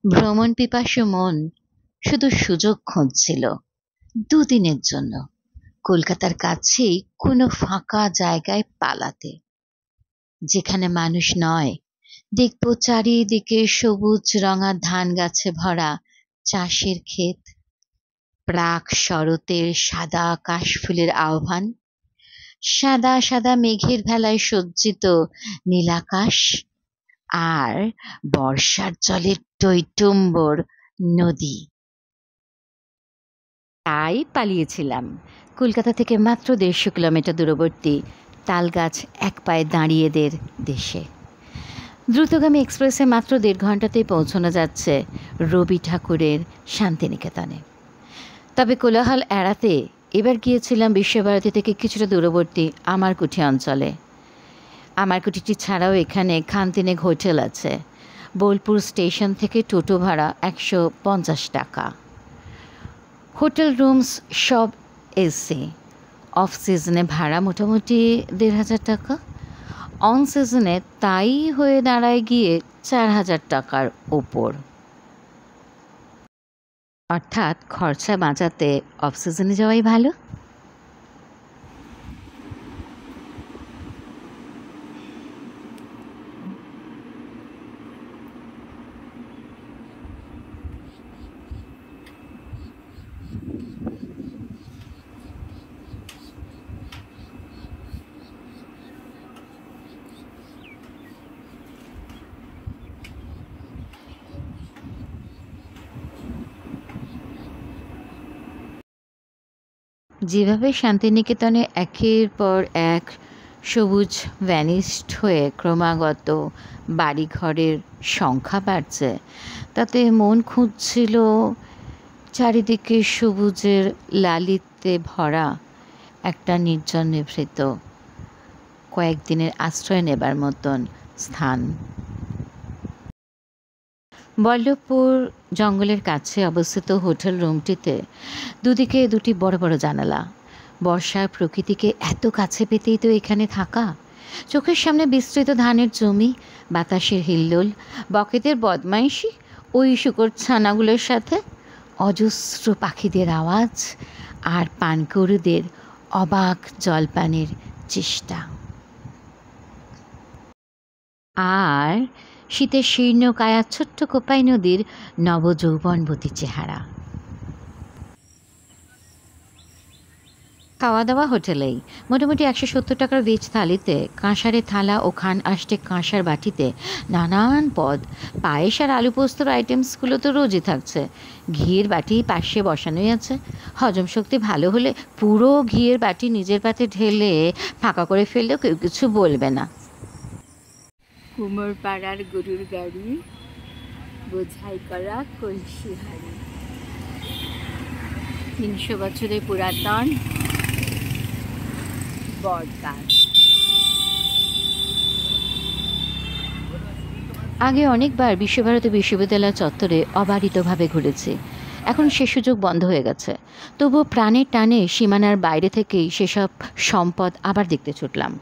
ভ্রমণ পিপাসু মন শুধু সুযোগ খুঁজছিল দুদিনের জন্য কলকাতার কাছেই কোনো ফাঁকা জায়গায় পালাতে, যেখানে মানুষ নয়। দেখব চারিদিকে সবুজ রঙা ধান গাছে ভরা চাষের ক্ষেত, প্রাক শরতের সাদা কাশফুলের আহ্বান, সাদা সাদা মেঘের ভেলায় সজ্জিত নীলাকাশ, আর বর্ষার জলে টইটুম্বর নদী। তাই পালিয়েছিলাম কলকাতা থেকে মাত্র ১৫০ কিলোমিটার দূরবর্তী তালগাছ এক পায়ে দাঁড়িয়েদের দেশে। দ্রুতগামী এক্সপ্রেসে মাত্র ১.৫ ঘন্টাতেই পৌঁছানো যাচ্ছে রবি ঠাকুরের শান্তিনিকেতনে। তবে কোলাহল এড়াতে এবার গিয়েছিলাম বিশ্বভারতী থেকে কিছুটা দূরবর্তী আমারকুঠি অঞ্চলে। আমারকুঠিটি ছাড়াও এখানে খানতিনেক হোটেল আছে। বোলপুর স্টেশন থেকে টোটো ভাড়া ১৫০ টাকা। হোটেল রুমস সব এসি। অফ সিজনে ভাড়া মোটামুটি ১৫০০ টাকা। অন সিজনে তাই হয়ে দাঁড়ায় গিয়ে ৪,০০০ টাকার ওপর। অর্থাৎ খরচা বাঁচাতে অফ সিজনে যাওয়াই ভালো। যেভাবে শান্তিনিকেতনে একের পর এক সবুজ ভ্যানিশড হয়ে ক্রমাগত বাড়িঘরের সংখ্যা বাড়ছে, তাতে মন খুঁজছিল চারিদিকে সবুজের লালিত্যে ভরা একটা নির্জন নিভৃত কয়েকদিনের আশ্রয় নেবার মতন স্থান। বল্লভপুর জঙ্গলের কাছে অবস্থিত হোটেল রুমটিতে দুদিকে দুটি বড় বড় জানালা। বর্ষার প্রকৃতিকে এত কাছে পেতেই তো এখানে থাকা। চোখের সামনে বিস্তৃত ধানের জমি, বাতাসের হিল্লোল, বকেদের বদমাইশি, ওই শুকর ছানাগুলোর সাথে অজস্র পাখিদের আওয়াজ আর পানকৌড়িদের অবাক জলপানের চেষ্টা। আর শীতের শীর্ণ কায়া ছোট্ট কোপাই নদীর নবযৌবনবতী চেহারা। খাওয়া দাওয়া হোটেলেই। মোটামুটি ১৭০ টাকার ভেজ থালিতে কাঁসারের থালা ও খান আষ্টে কাঁসার বাটিতে নানান পদ, পায়েস আর আলু পোস্তর আইটেমসগুলো তো রোজই থাকছে। ঘিয়ের বাটি পাশে বসানোই আছে। হজম শক্তি ভালো হলে পুরো ঘিয়ের বাটি নিজের পাতে ঢেলে ফাঁকা করে ফেললেও কেউ কিছু বলবে না। কুমোরপাড়ার গরুর গাড়ি, বোঝাই করা কলসি হাড়ি, ৩০০ বছরের পুরাতন বটগাছ। আগে অনেকবার বিশ্বভারতী বিশ্ববিদ্যালয় চত্বরে অবারিতভাবে ঘুরেছি। এখন সে সুযোগ বন্ধ হয়ে গেছে। তবুও প্রাণের টানে সীমানার বাইরে থেকেই সেসব সম্পদ আবার দেখতে ছুটলাম।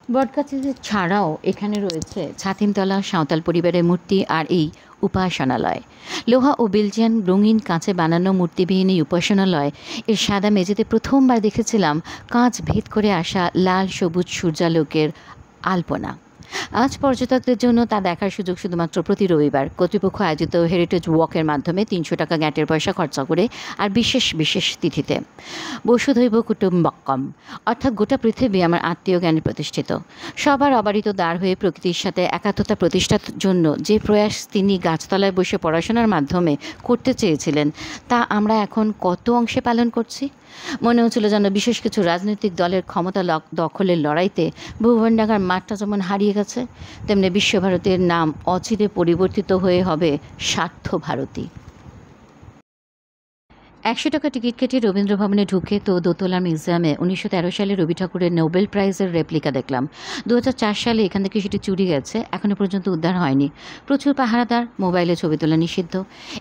বটগাছের ছাড়াও এখানে রয়েছে ছাতিমতলা সাঁওতাল পরিবারের মূর্তি আর এই উপাসনালয়। লোহা ও বেলজিয়ান রঙিন কাঁচে বানানো মূর্তিবিহীন এই উপাসনালয় এর সাদা মেঝেতে প্রথমবার দেখেছিলাম কাঁচ ভেদ করে আসা লাল সবুজ সূর্যালোকের আলপনা। আজ পর্যটকদের জন্য তা দেখার সুযোগ শুধুমাত্র প্রতি রবিবার কর্তৃপক্ষ আয়োজিত হেরিটেজ ওয়াকের মাধ্যমে ৩০০ টাকা গ্যাটের পয়সা খরচা করে, আর বিশেষ বিশেষ তিথিতে। বসুধৈব কুটুম্বকম, অর্থাৎ গোটা পৃথিবী আমার আত্মীয় জ্ঞানে প্রতিষ্ঠিত। সবার অবারিত দ্বার হয়ে প্রকৃতির সাথে একাত্মতা প্রতিষ্ঠার জন্য যে প্রয়াস তিনি গাছতলায় বসে পড়াশোনার মাধ্যমে করতে চেয়েছিলেন, তা আমরা এখন কত অংশে পালন করছি। মনে হচ্ছিল যেন বিশেষ কিছু রাজনৈতিক দলের ক্ষমতা দখলের লড়াইতে ভুবনডাঙ্গার মাঠটা যেমন হারিয়ে গেছে, তেমনি বিশ্বভারতীর নাম অচিরে পরিবর্তিত হয়ে হবে স্বার্থ ভারতী। ১০০ টাকা টিকিট কেটে রবীন্দ্র ভবনে ঢুকে তো দোতলা মিউজিয়ামে ১৯১৩ সালে রবি ঠাকুরের নোবেল প্রাইজের রেপ্লিকা দেখলাম। ২০০৪ সালে এখান থেকে সেটি চুরি গেছে, এখনও পর্যন্ত উদ্ধার হয়নি। প্রচুর পাহারাদার, মোবাইলে ছবি তোলা নিষিদ্ধ।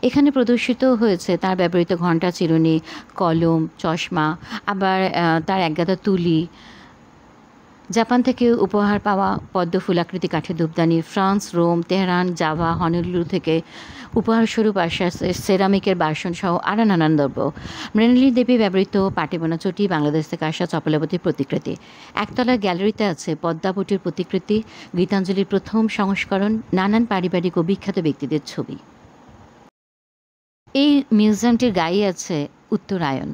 এখানে প্রদর্শিত হয়েছে তার ব্যবহৃত ঘণ্টা, চিরুনি, কলম, চশমা, আবার তার একগাদা তুলি, জাপান থেকে উপহার পাওয়া পদ্ম ফুলাকৃতি কাঠের ধূপদানি, France, Rome, Tehran, Java, Honolulu থেকে উপহারস্বরূপ আসা সেরামিকের বাসন সহ আরও নানান দ্রব্য। মৃণালী দেবী ব্যবহৃত পাটিবোনা চটি, বাংলাদেশ থেকে আসা চপলাবতীর প্রতিকৃতি। একতলা গ্যালারিতে আছে পদ্মাবতীর প্রতিকৃতি, গীতাঞ্জলির প্রথম সংস্করণ, নানান পারিবারিক ও বিখ্যাত ব্যক্তিদের ছবি। এই মিউজিয়ামটির গায়ে আছে উত্তরায়ণ।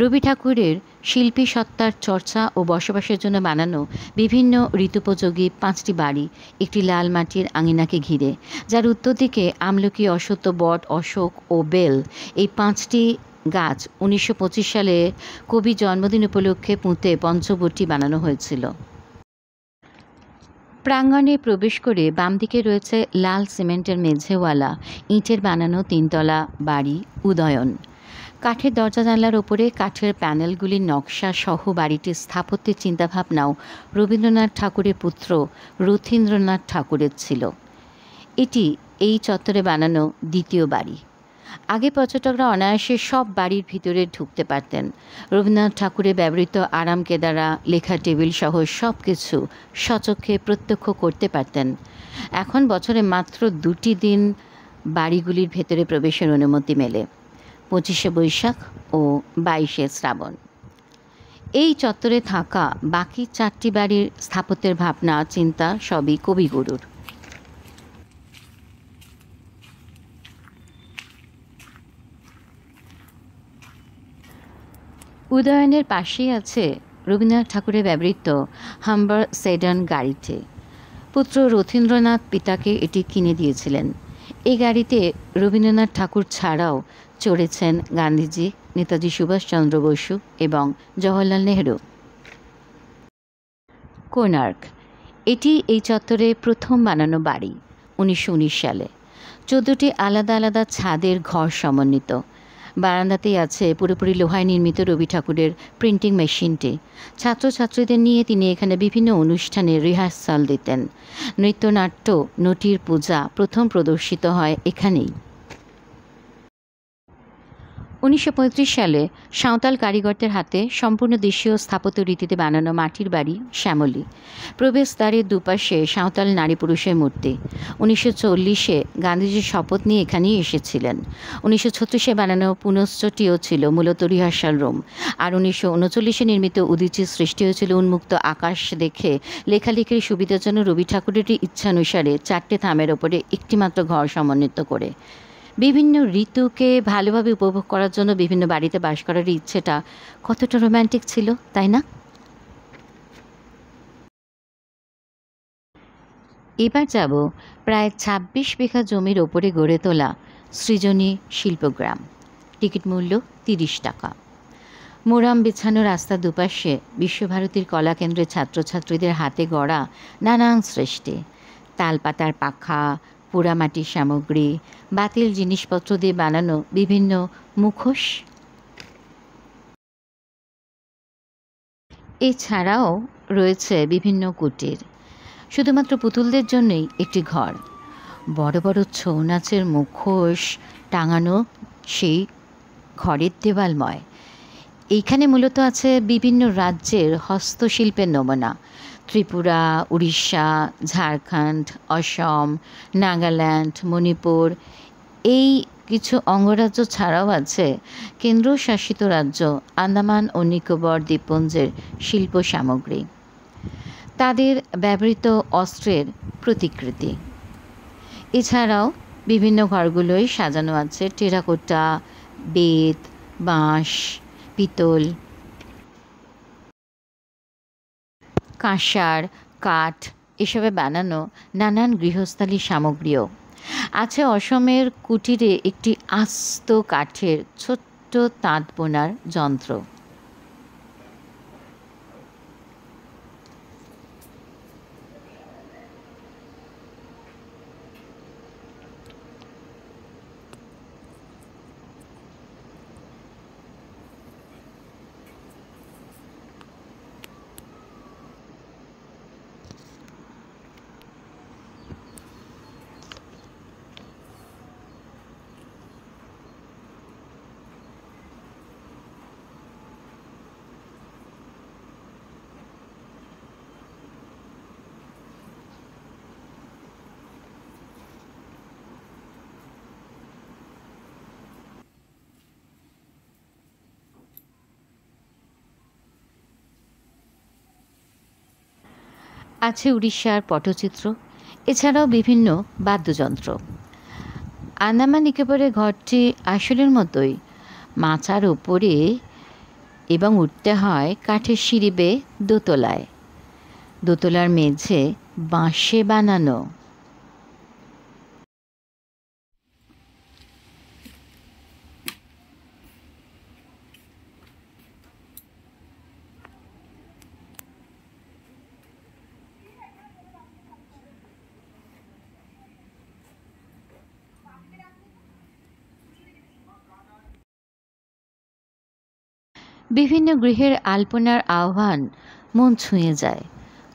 রবি ঠাকুরের শিল্পী সত্তার চর্চা ও বসবাসের জন্য বানানো বিভিন্ন ঋতুপযোগী 5টি বাড়ি একটি লাল মাটির আঙিনাকে ঘিরে, যার উত্তর দিকে আমলকি, অশ্বত্থ, বট, অশোক ও বেল এই 5টি গাছ 1925 সালে কবি জন্মদিন উপলক্ষে পুঁতে পঞ্চবটী বানানো হয়েছিল। প্রাঙ্গণে প্রবেশ করে বাম দিকে রয়েছে লাল সিমেন্টের মেঝেওয়ালা ইটের বানানো 3তলা বাড়ি উদয়ন। কাঠের দরজা জানলার ওপরে কাঠের প্যানেলগুলির নকশা সহ বাড়িটির স্থাপত্যের চিন্তাভাবনাও রবীন্দ্রনাথ ঠাকুরের পুত্র রথীন্দ্রনাথ ঠাকুরের ছিল। এটি এই চত্বরে বানানো দ্বিতীয় বাড়ি। আগে পর্যটকরা অনায়াসে সব বাড়ির ভিতরে ঢুকতে পারতেন। রবীন্দ্রনাথ ঠাকুরের ব্যবহৃত আরাম কেদারা, লেখার টেবিল সহ সব কিছু স্বচক্ষে প্রত্যক্ষ করতে পারতেন। এখন বছরে মাত্র 2টি দিন বাড়িগুলির ভেতরে প্রবেশের অনুমতি মেলে, 25শে বৈশাখ ও 22শে শ্রাবণ। এই চত্বরে থাকা বাকি 4টি বাড়ির স্থাপত্যের ভাবনা চিন্তা সবই কবিগুরুর। উদয়নের পাশেই আছে রবীন্দ্রনাথ ঠাকুরের ব্যবহৃত হাম্বার সেডান গাড়িটি। পুত্র রথীন্দ্রনাথ পিতাকে এটি কিনে দিয়েছিলেন। এই গাড়িতে রবীন্দ্রনাথ ঠাকুর ছাড়াও চড়েছেন গান্ধীজি, নেতাজি সুভাষচন্দ্র বসু এবং জওহরলাল নেহরু। কোণার্ক, এটি এই চত্বরে প্রথম বানানো বাড়ি 1919 সালে। 14টি আলাদা আলাদা ছাদের ঘর সমন্বিত। বারান্দাতেই আছে পুরোপুরি লোহায় নির্মিত রবি ঠাকুরের প্রিন্টিং মেশিনটি। ছাত্রছাত্রীদের নিয়ে তিনি এখানে বিভিন্ন অনুষ্ঠানে রিহার্সাল দিতেন। নৃত্যনাট্য, নটির পূজা প্রথম প্রদর্শিত হয় এখানেই। 1935 সালে সাঁওতাল কারিগরদের হাতে সম্পূর্ণ দেশীয় স্থাপত্য রীতিতে বানানো মাটির বাড়ি শ্যামলী। প্রবেশদ্বারের দুপাশে সাঁওতাল নারী পুরুষের মূর্তি। 1940-এ গান্ধীজির শপথ নিয়ে এখানেই এসেছিলেন। 1936-এ বানানো পুনশ্চটিও ছিল মূলত রিহার্সাল রুম। আর 1939-এ নির্মিত উদীচীর সৃষ্টি হয়েছিল উন্মুক্ত আকাশ দেখে লেখালেখির সুবিধার জন্য রবি ঠাকুরেরই ইচ্ছানুসারে 4টে থামের ওপরে একটিমাত্র ঘর সমন্বিত করে। বিভিন্ন ঋতুকে ভালোভাবে উপভোগ করার জন্য বিভিন্ন বাড়িতে বাস করার ইচ্ছেটা কতটা রোম্যান্টিক ছিল, তাই না? এবার যাব প্রায় 26 বিঘা জমির ওপরে গড়ে তোলা সৃজনী শিল্পগ্রাম। টিকিট মূল্য 30 টাকা। মোরাম বিছানো রাস্তার দুপাশে বিশ্বভারতীর কলাকেন্দ্রের ছাত্রছাত্রীদের হাতে গড়া নানান সৃষ্টি, তালপাতার পাখা, পোড়ামাটির সামগ্রী, বাতিল জিনিসপত্র দিয়ে বানানো বিভিন্ন মুখোশ। এছাড়াও রয়েছে বিভিন্ন কুটির। শুধুমাত্র পুতুলদের জন্যই একটি ঘর। বড় বড় ছৌ নাচের মুখোশ টাঙানো সেই ঘরের দেওয়ালময়। এইখানে মূলত আছে বিভিন্ন রাজ্যের হস্তশিল্পের নমুনা। ত্রিপুরা, উড়িষ্যা, ঝাড়খণ্ড, অসম, নাগাল্যান্ড, মণিপুর এই কিছু অঙ্গরাজ্য ছাড়াও আছে কেন্দ্রশাসিত রাজ্য আন্দামান ও নিকোবর দ্বীপপুঞ্জের শিল্প সামগ্রী, তাদের ব্যবহৃত অস্ত্রের প্রতিকৃতি। এছাড়াও বিভিন্ন ঘরগুলোই সাজানো আছে টেরাকোটা, বেত, বাঁশ, পিতল, কাঁসার, কাঠ এসবে বানানো নানান গৃহস্থালী সামগ্রীও আছে। অসমের কুটিরে একটি আস্ত কাঠের ছোট্ট তাঁত বোনার যন্ত্র। আছে উড়িষ্যার পটচিত্র, এছাড়াও বিভিন্ন বাদ্যযন্ত্র। আন্দামান নিকোবরের ঘরটি আসলের মতোই মাচার ওপরে এবং উঠতে হয় কাঠের সিঁড়ি বেয়ে দোতলায়। দোতলার মেঝে বাঁশে বানানো। বিভিন্ন গৃহের আলপনার আহ্বান মন ছুঁয়ে যায়।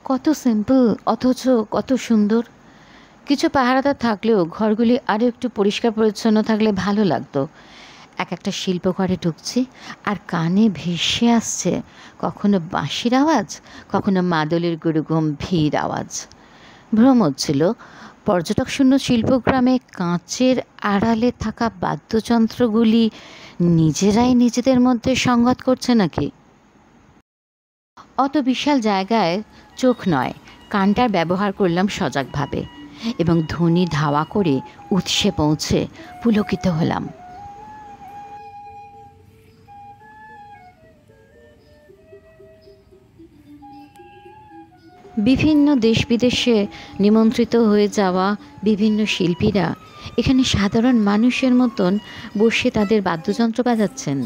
কত সিম্পল অথচ কত সুন্দর। কিছু পাহারাদার থাকলেও ঘরগুলি আরও একটু পরিষ্কার পরিচ্ছন্ন থাকলে ভালো লাগতো। এক একটা শিল্পঘরে ঢুকছি আর কানে ভেসে আসছে কখনো বাঁশির আওয়াজ, কখনো মাদলের গম্ভীর আওয়াজ। ভ্রম হচ্ছিল পর্যটক শূন্য শিল্পগ্রামে কাঁচের আড়ালে থাকা বাদ্যযন্ত্রগুলি নিজেরাই নিজেদের মধ্যে সংঘাত করছে নাকি। অত বিশাল জায়গায় চোখ নয়, কানটার ব্যবহার করলাম সজাগভাবে এবং ধ্বনি ধাওয়া করে উৎসে পৌঁছে পুলকিত হলাম। বিভিন্ন দেশ বিদেশে নিমন্ত্রিত হয়ে যাওয়া বিভিন্ন শিল্পীরা এখানে সাধারণ মানুষের মতন বসে তাদের বাদ্যযন্ত্র বাজাচ্ছেন।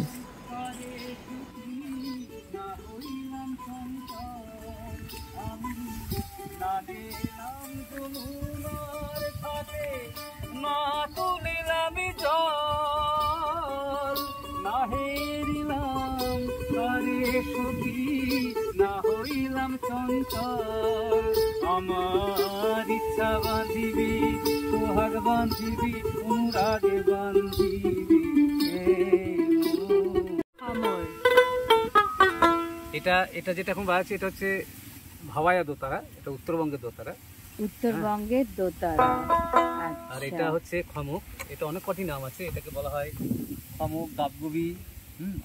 আমার ইচ্ছা বান্ধিবি, সোহাগ বান্ধিবি, অনুরাগে বান্ধিবি। এটা যেটা এখন বাজাচ্ছে এটা হচ্ছে ভাওয়াইয়া দোতারা, এটা উত্তরবঙ্গের দোতারা। উত্তরবঙ্গের দোতারা। আর এটা হচ্ছে খমক, এটা অনেক কঠিন নাম আছে, এটাকে বলা হয় খমক, গাবগবি।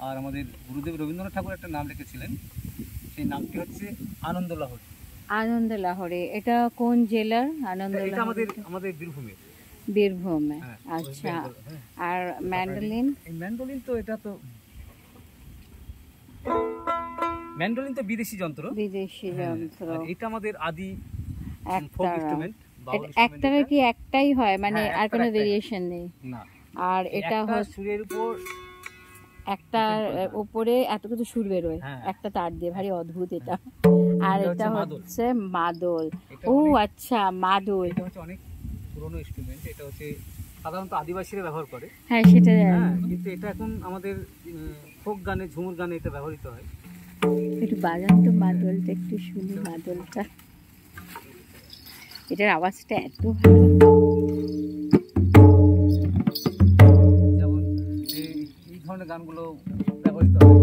আর আমাদের গুরুদেব রবীন্দ্রনাথ ঠাকুর একটা নাম রেখেছিলেন, সেই নামটি হচ্ছে আনন্দ লাহরি। আনন্দ লাহরি, এটা কোন জেলার? আনন্দ এটা আমাদের বীরভূমে। বীরভূমে, আচ্ছা। আর ম্যান্ডোলিন? ম্যান্ডোলিন তো এটা তো ম্যান্ডোলিন তো বিদেশি যন্ত্র। বিদেশি যন্ত্র। এটা আমাদের আদি ফোক একতারা। ইনস্ট্রুমেন্ট। একতারা কি একটাই হয়, মানে আর কোনো ভেরিয়েশন নেই? না। আর এটা হচ্ছে সুরের উপর একটার উপরে এত কিছু সুর বেরোয় একটা তার দিয়ে, ভারী অদ্ভুত এটা। আর এটা হচ্ছে মাদল। ও আচ্ছা, মাদল। এটা হচ্ছে অনেক পুরনো ইনস্ট্রুমেন্ট, এটা হচ্ছে সাধারণত আদিবাসীরা ব্যবহার করে। হ্যাঁ, সেটা কিন্তু এটা এখন আমাদের ফোক গানে, ঝুমুর গানে এটা ব্যবহৃত হয়। একটু বাজান তো মাদলটা, একটু শুনি মাদলটা। এটার আওয়াজটা এত ভালো। যেমন এই ধরনের গানগুলো ব্যবহৃত হয়।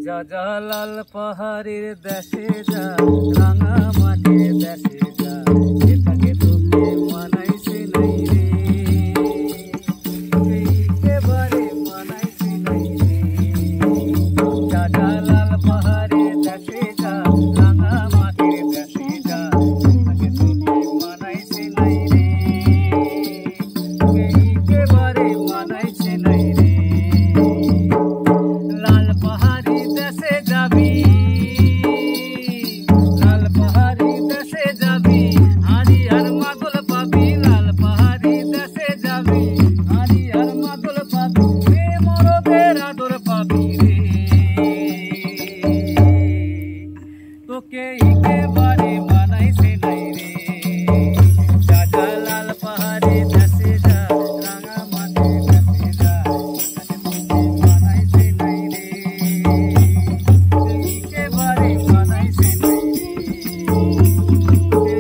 যা যা লাল পাহাড়ের দেশে যা, রাঙা মাটির দেশে যা, এটাকে তোকে মানাইছে নাই রে, একেবারে মানাইছে নাই রে। যা যা লাল পাহাড়ের দেশে যা, রাঙা মাটির দেশে যা, এটাকে তোকে মানাইছে নাই রে, একেবারে মানাইছে নাই রে। লাল পাহাড়ি দেশে যাবি, লাল পাহাড়ি দেশে যাবি, হারি আর মাদল পাবি। লাল পাহাড়ি দেশে যাবি, হারি আর মাদল পাবি, রে মরদের আদর পাবি রে, তোকে একেবারে মানাইছে নাই রে। যা যা লাল পাহাড়ি দেশে যা, রাঙা মাটির দেশে যা, মানাইছে নাই রে, একেবারে মানাইছে নাই রে,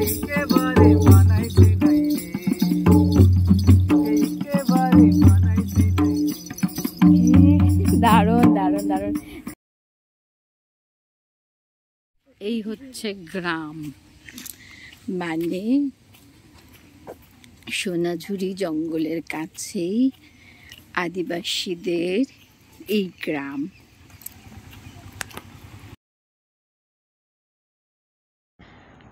একেবারে মানাইছে নাই রে, একেবারে মানাইছে নাই রে। দারুণ দারুণ দারুণ। এই হচ্ছে গ্রাম, মানে সোনাঝুরি জঙ্গলের কাছেই আদিবাসীদের এই গ্রাম।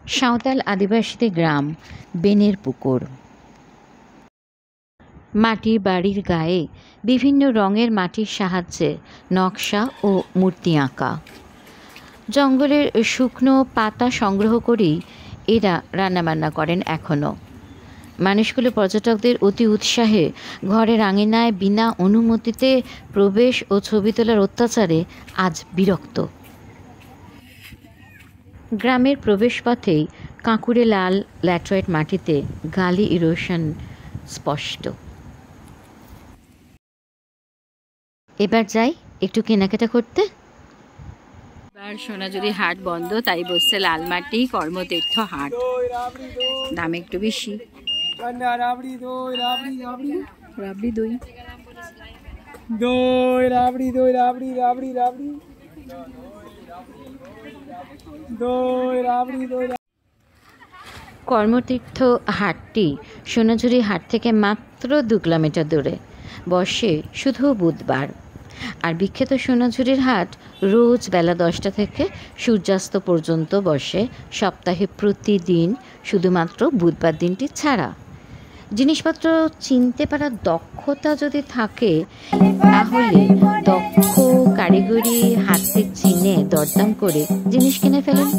সাঁওতাল আদিবাসীদের গ্রাম বেনের পুকুর। মাটির বাড়ির গায়ে বিভিন্ন রঙের মাটির সাহায্যে নকশা ও মূর্তি আঁকা। জঙ্গলের শুকনো পাতা সংগ্রহ করেই এরা রান্নাবান্না করেন এখনও। মানুষগুলো পর্যটকদের অতি উৎসাহে ঘরের আঙিনায় বিনা অনুমতিতে প্রবেশ ও ছবি তোলার অত্যাচারে আজ বিরক্ত। গ্রামের প্রবেশপথেই কাঁকুড়ে লাল ল্যাটেরাইট মাটিতে গালি ইরোশন স্পষ্ট। এবার যাই একটু কেনাকাটা করতে। এবার সোনাঝুরি হাট বন্ধ, তাই বসছে লালমাটি কর্মতীর্থ হাট। দাম একটু বেশি। রাবড়ি দই রাবড়ি দই রাবড়ি দই রাবড়ি রাবড়ি রাবড়ি দই রাবড়ি দই। কর্মতীর্থ হাটটি সোনাঝুরি হাট থেকে মাত্র 2 কিলোমিটার দূরে, বসে শুধু বুধবার। আর বিখ্যাত সোনাঝুরির হাট রোজ বেলা 10টা থেকে সূর্যাস্ত পর্যন্ত বসে, সপ্তাহে প্রতিদিন, শুধুমাত্র বুধবার দিনটি ছাড়া। জিনিসপত্র চিনতে পারার দক্ষতা যদি থাকে, তাহলে দক্ষ কারিগরি হাতে চিনে দরদাম করে জিনিস কিনে ফেলেন।